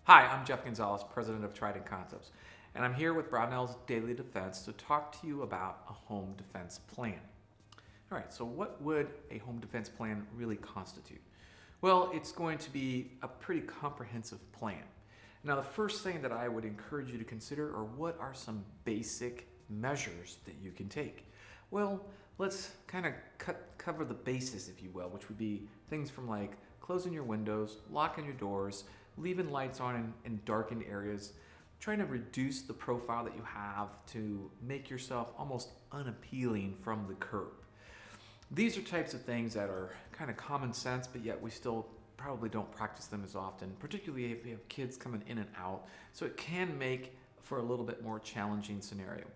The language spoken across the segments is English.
Hi, I'm Jeff Gonzalez, president of Trident Concepts, and I'm here with Brownells Daily Defense to talk to you about a home defense plan. All right, so what would a home defense plan really constitute? Well, it's going to be a pretty comprehensive plan. Now, the first thing that I would encourage you to consider are what are some basic measures that you can take? Well, let's kind of cover the bases, if you will, which would be things from like closing your windows, locking your doors, leaving lights on in darkened areas, trying to reduce the profile that you have to make yourself almost unappealing from the curb. These are types of things that are kind of common sense, but yet we still probably don't practice them as often, particularly if you have kids coming in and out. So it can make for a little bit more challenging scenario.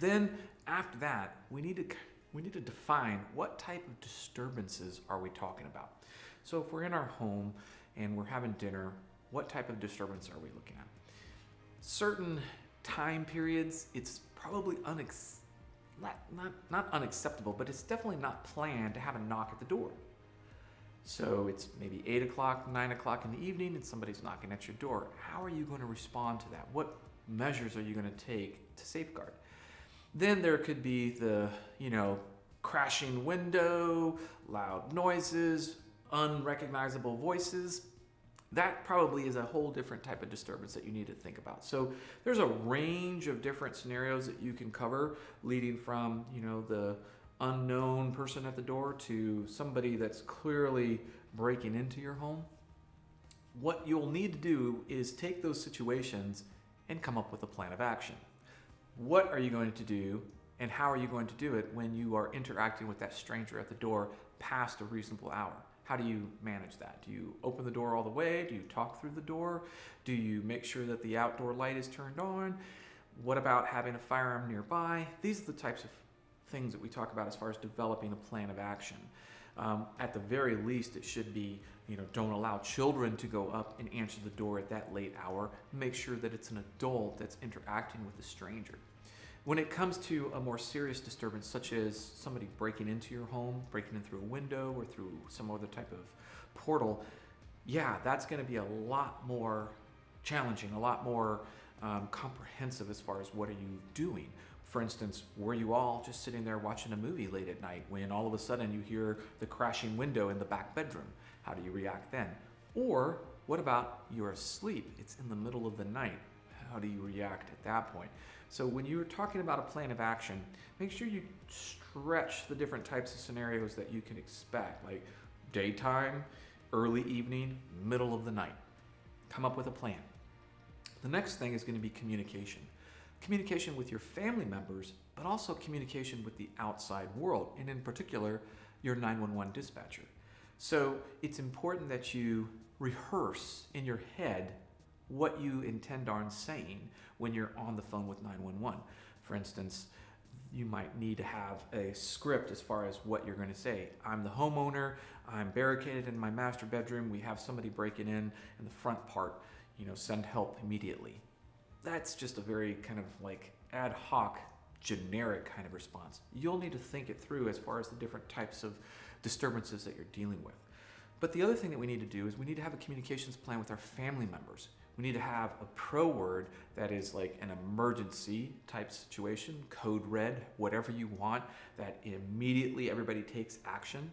Then after that, we need to define what type of disturbances are we talking about. So if we're in our home and we're having dinner, what type of disturbance are we looking at? Certain time periods, it's probably not unacceptable, but it's definitely not planned to have a knock at the door. So it's maybe 8 o'clock, 9 o'clock in the evening, and somebody's knocking at your door. How are you going to respond to that? What measures are you going to take to safeguard? Then there could be the, crashing window, loud noises, unrecognizable voices. That probably is a whole different type of disturbance that you need to think about. So there's a range of different scenarios that you can cover, leading from, the unknown person at the door to somebody that's clearly breaking into your home. What you'll need to do is take those situations and come up with a plan of action. What are you going to do and how are you going to do it when you are interacting with that stranger at the door past a reasonable hour? How do you manage that? Do you open the door all the way? Do you talk through the door? Do you make sure that the outdoor light is turned on? What about having a firearm nearby? These are the types of things that we talk about as far as developing a plan of action. At the very least, it should be, don't allow children to go up and answer the door at that late hour. Make sure that it's an adult that's interacting with the stranger. When it comes to a more serious disturbance, such as somebody breaking into your home, breaking in through a window or through some other type of portal, that's going to be a lot more challenging, a lot more comprehensive as far as what are you doing. For instance, were you all just sitting there watching a movie late at night when all of a sudden you hear the crashing window in the back bedroom? How do you react then? Or what about you're asleep? It's in the middle of the night. How do you react at that point? So when you're talking about a plan of action, make sure you stretch the different types of scenarios that you can expect, like daytime, early evening, middle of the night. Come up with a plan. The next thing is going to be communication. Communication with your family members, but also communication with the outside world, and in particular, your 911 dispatcher. So it's important that you rehearse in your head what you intend on saying when you're on the phone with 911. For instance, you might need to have a script as far as what you're going to say. I'm the homeowner, I'm barricaded in my master bedroom, we have somebody breaking in the front part, send help immediately. That's just a very kind of like ad hoc, generic kind of response. You'll need to think it through as far as the different types of disturbances that you're dealing with. But the other thing that we need to do is we need to have a communications plan with our family members. We need to have a pro word that is like an emergency type situation, code red, whatever you want, that immediately everybody takes action.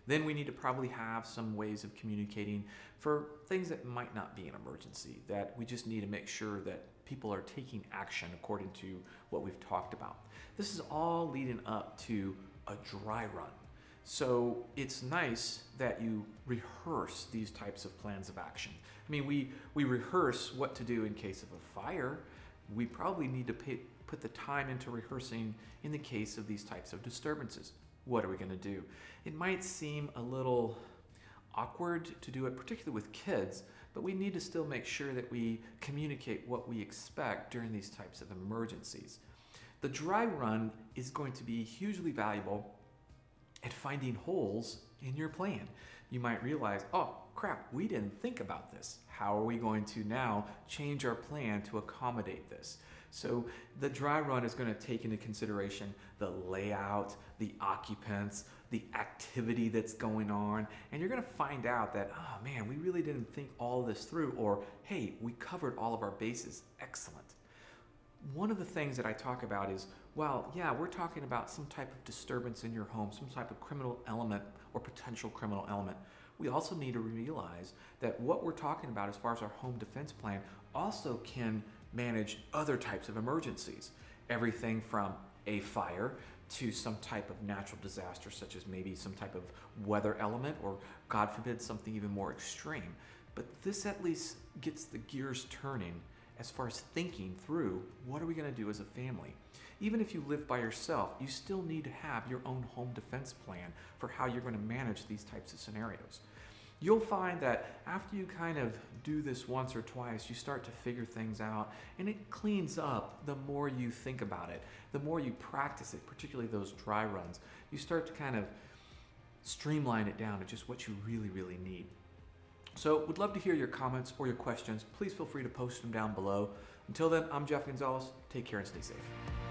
Then we need to probably have some ways of communicating for things that might not be an emergency, that we just need to make sure that people are taking action according to what we've talked about. This is all leading up to a dry run. So it's nice that you rehearse these types of plans of action. I mean, we rehearse what to do in case of a fire. We probably need to put the time into rehearsing in the case of these types of disturbances. What are we going to do? It might seem a little awkward to do it, particularly with kids, but we need to still make sure that we communicate what we expect during these types of emergencies. The dry run is going to be hugely valuable at finding holes in your plan. You might realize, oh crap, we didn't think about this. How are we going to now change our plan to accommodate this? So the dry run is going to take into consideration the layout, the occupants, the activity that's going on, and you're going to find out that, oh man, we really didn't think all this through, or hey, we covered all of our bases. Excellent. One of the things that I talk about is, well, yeah, we're talking about some type of disturbance in your home, some type of criminal element or potential criminal element. We also need to realize that what we're talking about as far as our home defense plan also can manage other types of emergencies. Everything from a fire to some type of natural disaster, such as maybe some type of weather element, or God forbid, something even more extreme. But this at least gets the gears turning as far as thinking through, what are we going to do as a family? Even if you live by yourself, you still need to have your own home defense plan for how you're going to manage these types of scenarios. You'll find that after you kind of do this once or twice, you start to figure things out, and it cleans up the more you think about it, the more you practice it, particularly those dry runs. You start to kind of streamline it down to just what you really, really need. So would love to hear your comments or your questions. Please feel free to post them down below. Until then, I'm Jeff Gonzalez. Take care and stay safe.